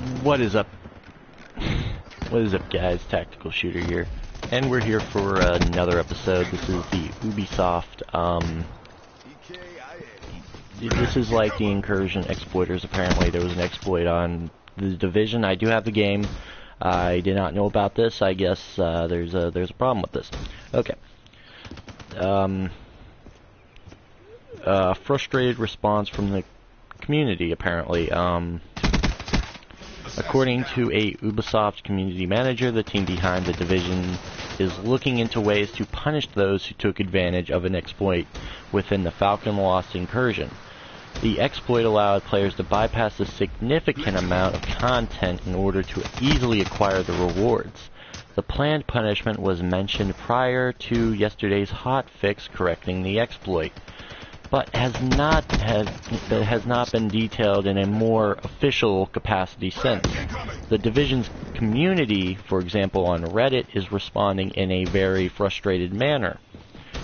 What is up? What is up, guys? Tactical Shooter here, and we're here for another episode. This is the Ubisoft. This is like the Incursion exploiters. Apparently, there was an exploit on the Division. I do have the game. I did not know about this. I guess there's a problem with this. Okay. Frustrated response from the community, apparently. According to a Ubisoft community manager, the team behind the Division is looking into ways to punish those who took advantage of an exploit within the Falcon Lost Incursion. The exploit allowed players to bypass a significant amount of content in order to easily acquire the rewards. The planned punishment was mentioned prior to yesterday's hotfix correcting the exploit, but has not been detailed in a more official capacity since. The Division's community, for example on Reddit, is responding in a very frustrated manner.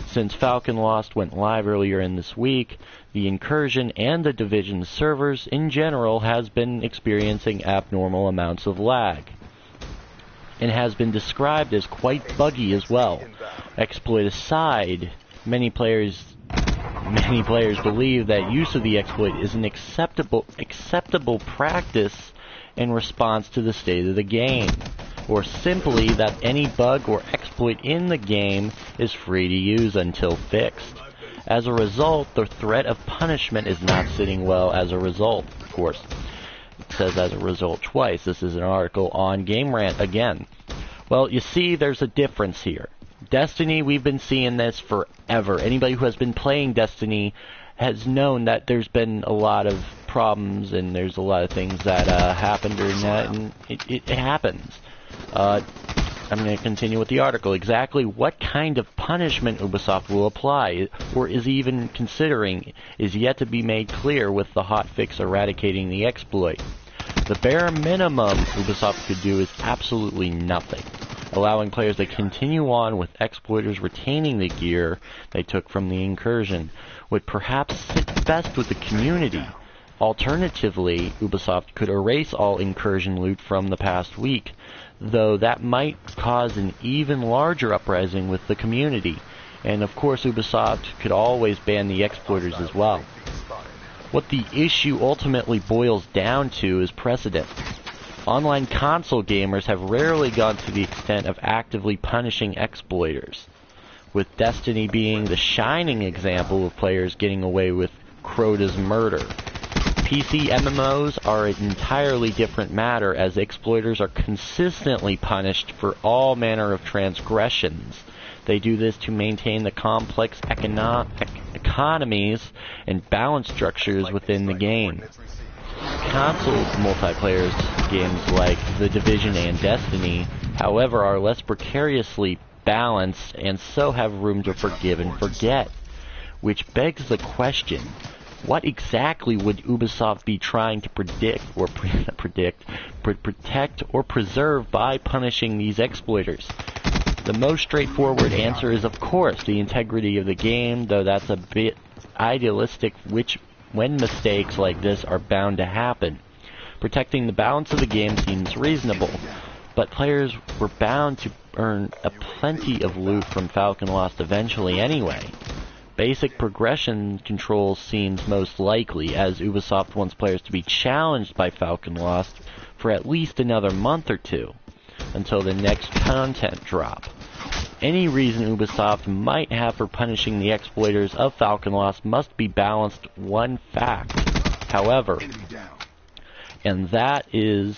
Since Falcon Lost went live earlier in this week, the Incursion and the Division servers in general has been experiencing abnormal amounts of lag, and has been described as quite buggy as well. Exploit aside, many players believe that use of the exploit is an acceptable practice in response to the state of the game, or simply that any bug or exploit in the game is free to use until fixed. As a result, the threat of punishment is not sitting well as a result, of course. It says as a result twice. This is an article on Game Rant again. Well, you see, there's a difference here. Destiny, we've been seeing this forever. Anybody who has been playing Destiny has known that there's been a lot of problems and there's a lot of things that happen during that, and it happens. I'm going to continue with the article. Exactly what kind of punishment Ubisoft will apply, or is even considering, is yet to be made clear with the hotfix eradicating the exploit. The bare minimum Ubisoft could do is absolutely nothing, allowing players to continue on with exploiters retaining the gear they took from the Incursion would perhaps sit best with the community. Alternatively, Ubisoft could erase all Incursion loot from the past week, though that might cause an even larger uprising with the community. And of course, Ubisoft could always ban the exploiters as well. What the issue ultimately boils down to is precedent. Online console gamers have rarely gone to the extent of actively punishing exploiters, with Destiny being the shining example of players getting away with Crota's murder. PC MMOs are an entirely different matter, as exploiters are consistently punished for all manner of transgressions. They do this to maintain the complex economies and balance structures within the game. Console multiplayer games like The Division and Destiny, however, are less precariously balanced and so have room to forgive and forget. Which begs the question, what exactly would Ubisoft be trying to protect or preserve by punishing these exploiters? The most straightforward answer is, of course, the integrity of the game, though that's a bit idealistic, when mistakes like this are bound to happen. Protecting the balance of the game seems reasonable, but players were bound to earn a plenty of loot from Falcon Lost eventually anyway. Basic progression control seems most likely, as Ubisoft wants players to be challenged by Falcon Lost for at least another month or two, until the next content drop. Any reason Ubisoft might have for punishing the exploiters of Falcon Lost must be balanced one fact, however, and that is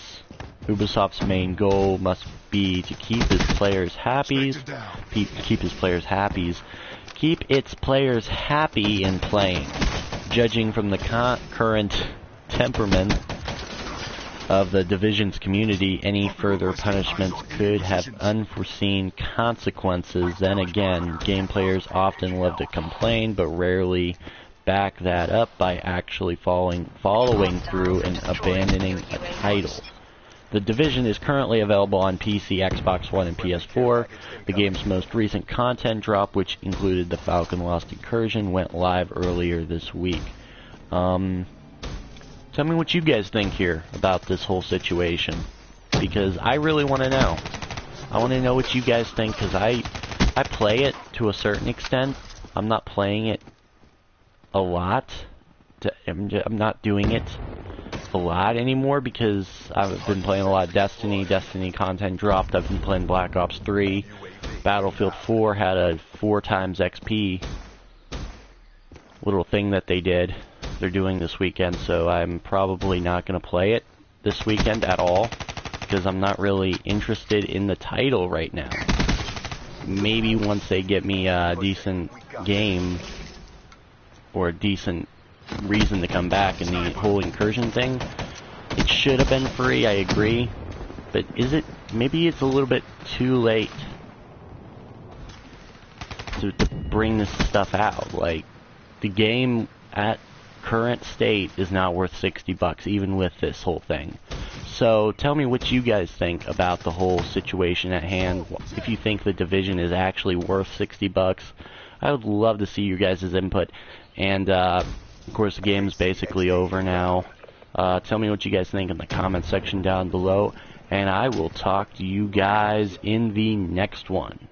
Ubisoft's main goal must be to keep its players happy in playing. Judging from the current temperament of the Division's community, any further punishments could have unforeseen consequences. Then again, game players often love to complain, but rarely back that up by actually following through and abandoning a title. The Division is currently available on PC, Xbox One, and PS4. The game's most recent content drop, which included the Falcon Lost Incursion, went live earlier this week. tell me what you guys think here about this whole situation, because I really want to know. I want to know what you guys think, because I play it to a certain extent. I'm not playing it a lot. I'm not doing it a lot anymore because I've been playing a lot of Destiny. Destiny content dropped. I've been playing Black Ops 3. Battlefield 4 had a 4 times XP little thing that they're doing this weekend, so I'm probably not going to play it this weekend at all because I'm not really interested in the title right now. Maybe once they get me a decent game or a decent reason to come back, and the whole incursion thing, it should have been free, I agree, but is it? Maybe it's a little bit too late to bring this stuff out. Like, the game at current state is not worth $60 even with this whole thing. So tell me what you guys think about the whole situation at hand. If you think the Division is actually worth $60, I would love to see your guys' input. And of course, the game's basically over now. Tell me what you guys think in the comment section down below, and I will talk to you guys in the next one.